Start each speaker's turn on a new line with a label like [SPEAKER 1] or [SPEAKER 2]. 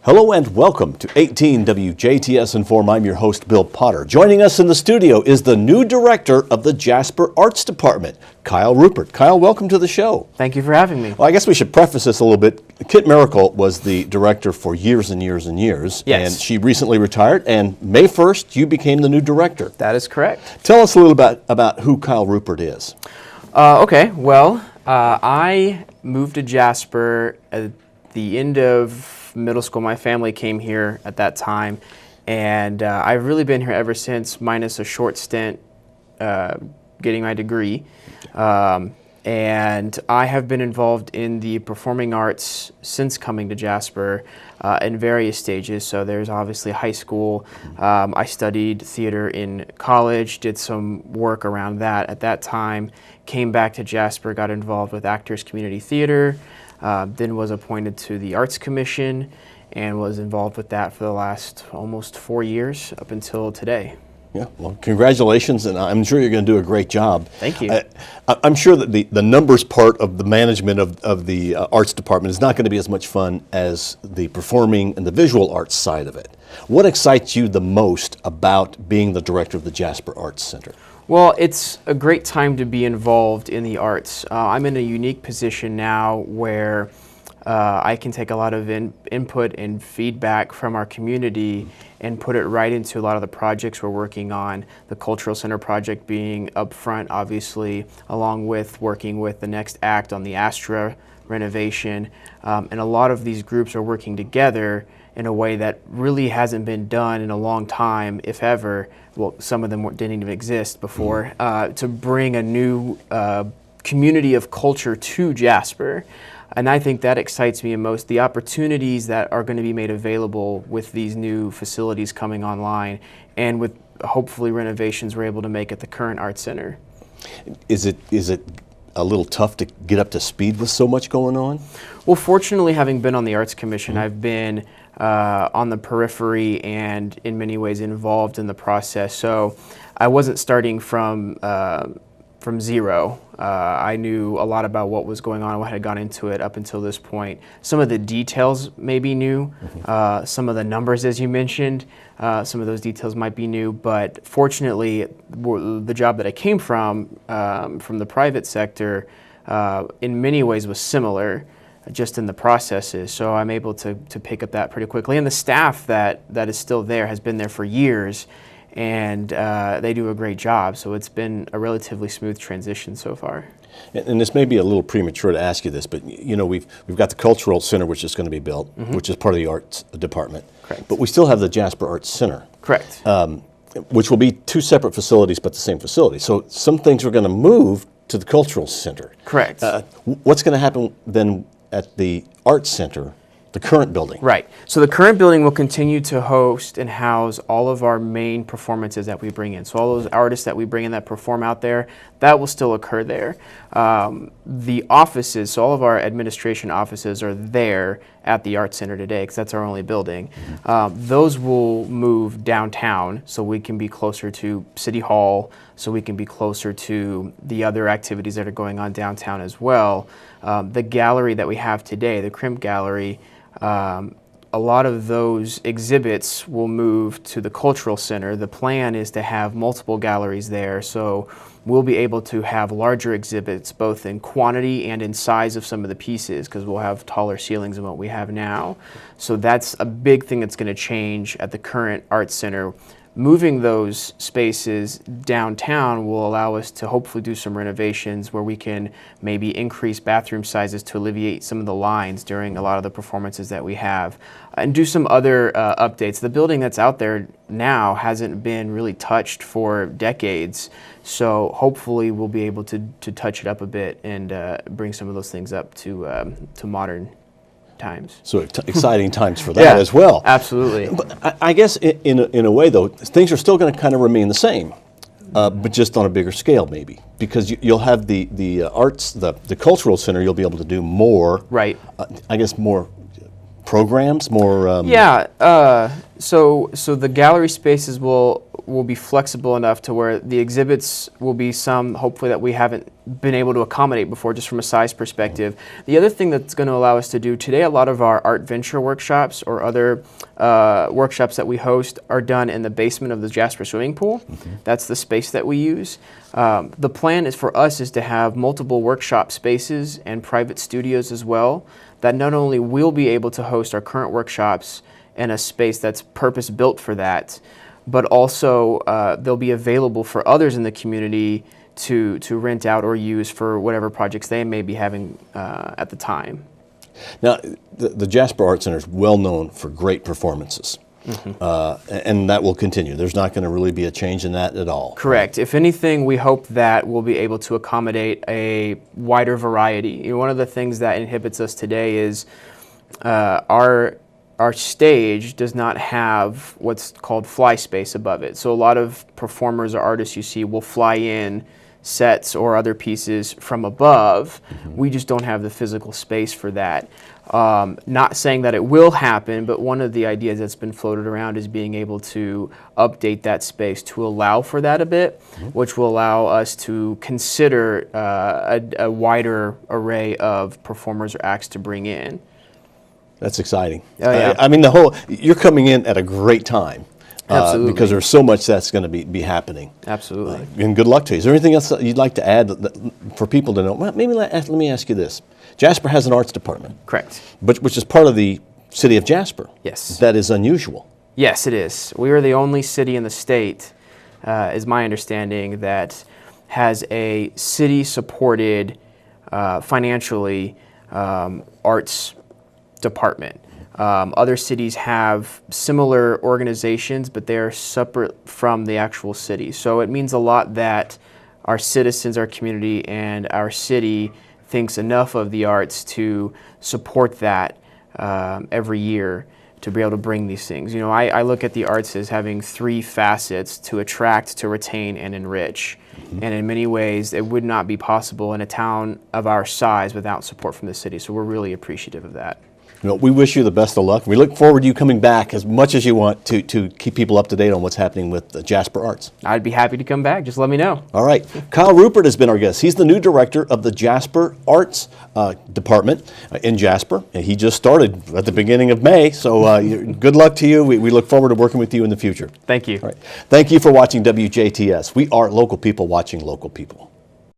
[SPEAKER 1] Hello and welcome to 18 WJTS-Inform. I'm your host, Bill Potter. Joining us in the studio is the new director of the Jasper Arts Department, Kyle Rupert. Kyle, welcome to the show.
[SPEAKER 2] Thank you for having me.
[SPEAKER 1] Well, I guess we should preface this a little bit. Kit Miracle was the director for years and years and years.
[SPEAKER 2] Yes.
[SPEAKER 1] And she recently retired, and May 1st, you became the new director.
[SPEAKER 2] That is correct.
[SPEAKER 1] Tell us a little about who Kyle Rupert is.
[SPEAKER 2] I moved to Jasper at the end of middle school. My family came here at that time, and I've really been here ever since, minus a short stint getting my degree. And I have been involved in the performing arts since coming to Jasper in various stages. So there's obviously high school. I studied theater in college, did some work around that at that time, came back to Jasper, got involved with Actors Community Theater, then was appointed to the Arts Commission and was involved with that for the last almost 4 years up until today.
[SPEAKER 1] Yeah, well, congratulations, and I'm sure you're going to do a great job.
[SPEAKER 2] Thank you.
[SPEAKER 1] I'm sure that the numbers part of the management of the arts department is not going to be as much fun as the performing and the visual arts side of it. What excites you the most about being the director of the Jasper Art Center?
[SPEAKER 2] Well, it's a great time to be involved in the arts. I'm in a unique position now where I can take a lot of input and feedback from our community and put it right into a lot of the projects we're working on. The Cultural Center project being up front, obviously, along with working with the next act on the Astra renovation. And a lot of these groups are working together in a way that really hasn't been done in a long time, if ever. Well, some of them didn't even exist before, to bring a new community of culture to Jasper. And I think that excites me most, the opportunities that are going to be made available with these new facilities coming online and with hopefully renovations we're able to make at the current Art Center.
[SPEAKER 1] Is it a little tough to get up to speed with so much going on?
[SPEAKER 2] Well, fortunately, having been on the Arts Commission, I've been on the periphery and in many ways involved in the process. So I wasn't starting from zero. I knew a lot about what was going on and what had gone into it up until this point. Some of the details may be new. Some of the numbers, as you mentioned, some of those details might be new. But fortunately, the job that I came from the private sector, in many ways was similar, just in the processes. So I'm able to pick up that pretty quickly. And the staff that is still there has been there for years, and they do a great job. So it's been a relatively smooth transition so far.
[SPEAKER 1] And this may be a little premature to ask you this, but you know we've got the Cultural Center, which is going to be built, which is part of the Arts Department.
[SPEAKER 2] Correct.
[SPEAKER 1] But we still have the Jasper Art Center.
[SPEAKER 2] Correct.
[SPEAKER 1] Which will be two separate facilities, but the same facility. So some things are going to move to the Cultural Center.
[SPEAKER 2] Correct.
[SPEAKER 1] What's going to happen then at the Arts Center, the current building?
[SPEAKER 2] Right. So the current building will continue to host and house all of our main performances that we bring in. So all those artists that we bring in that perform out there, that will still occur there. The offices, so all of our administration offices are there at the Arts Center today because that's our only building. Those will move downtown so we can be closer to City Hall, so we can be closer to the other activities that are going on downtown as well. The gallery that we have today, the Crimp Gallery, a lot of those exhibits will move to the Cultural Center. The plan is to have multiple galleries there, so we'll be able to have larger exhibits both in quantity and in size of some of the pieces because we'll have taller ceilings than what we have now. So that's a big thing that's going to change at the current Arts Center. Moving those spaces downtown will allow us to hopefully do some renovations where we can maybe increase bathroom sizes to alleviate some of the lines during a lot of the performances that we have, and do some other updates. The building that's out there now hasn't been really touched for decades, so hopefully we'll be able to touch it up a bit and bring some of those things up to modern times.
[SPEAKER 1] So exciting times for that as well.
[SPEAKER 2] Absolutely.
[SPEAKER 1] But I guess in a way though, things are still going to kind of remain the same, but just on a bigger scale maybe, because you'll have the arts, the Cultural Center, you'll be able to do more.
[SPEAKER 2] Right.
[SPEAKER 1] I guess more programs, more.
[SPEAKER 2] So the gallery spaces will will be flexible enough to where the exhibits will be some, hopefully, that we haven't been able to accommodate before, just from a size perspective. The other thing that's going to allow us to do today, a lot of our art venture workshops or other workshops that we host are done in the basement of the Jasper swimming pool. That's the space that we use. The plan is for us is to have multiple workshop spaces and private studios as well, that not only will be able to host our current workshops in a space that's purpose-built for that, but also they'll be available for others in the community to rent out or use for whatever projects they may be having at the time.
[SPEAKER 1] Now, the Jasper Art Center is well known for great performances, and that will continue. There's not going to really be a change in that at all.
[SPEAKER 2] Correct. If anything, we hope that we'll be able to accommodate a wider variety. You know, one of the things that inhibits us today is our stage does not have what's called fly space above it. So a lot of performers or artists you see will fly in sets or other pieces from above. We just don't have the physical space for that. Not saying that it will happen, but one of the ideas that's been floated around is being able to update that space to allow for that a bit, which will allow us to consider a wider array of performers or acts to bring in.
[SPEAKER 1] That's exciting.
[SPEAKER 2] Oh, yeah.
[SPEAKER 1] I mean, you're coming in at a great time.
[SPEAKER 2] Absolutely.
[SPEAKER 1] Because there's so much that's going to be happening.
[SPEAKER 2] Absolutely.
[SPEAKER 1] And good luck to you. Is there anything else that you'd like to add for people to know? Well, maybe let me ask you this. Jasper has an arts department.
[SPEAKER 2] Correct.
[SPEAKER 1] Which is part of the city of Jasper.
[SPEAKER 2] Yes.
[SPEAKER 1] That is unusual.
[SPEAKER 2] Yes, it is. We are the only city in the state, is my understanding, that has a city-supported, financially, arts department. Other cities have similar organizations, but they are separate from the actual city. So it means a lot that our citizens, our community, and our city thinks enough of the arts to support that every year to be able to bring these things. You know, I look at the arts as having three facets: to attract, to retain, and enrich. And in many ways, it would not be possible in a town of our size without support from the city. So we're really appreciative of that.
[SPEAKER 1] You know, we wish you the best of luck. We look forward to you coming back as much as you want to keep people up to date on what's happening with Jasper Arts.
[SPEAKER 2] I'd be happy to come back. Just let me know.
[SPEAKER 1] All right. Kyle Rupert has been our guest. He's the new director of the Jasper Arts Department in Jasper. And he just started at the beginning of May. So good luck to you. We look forward to working with you in the future.
[SPEAKER 2] Thank you.
[SPEAKER 1] All right. Thank you for watching WJTS. We are local people watching local people.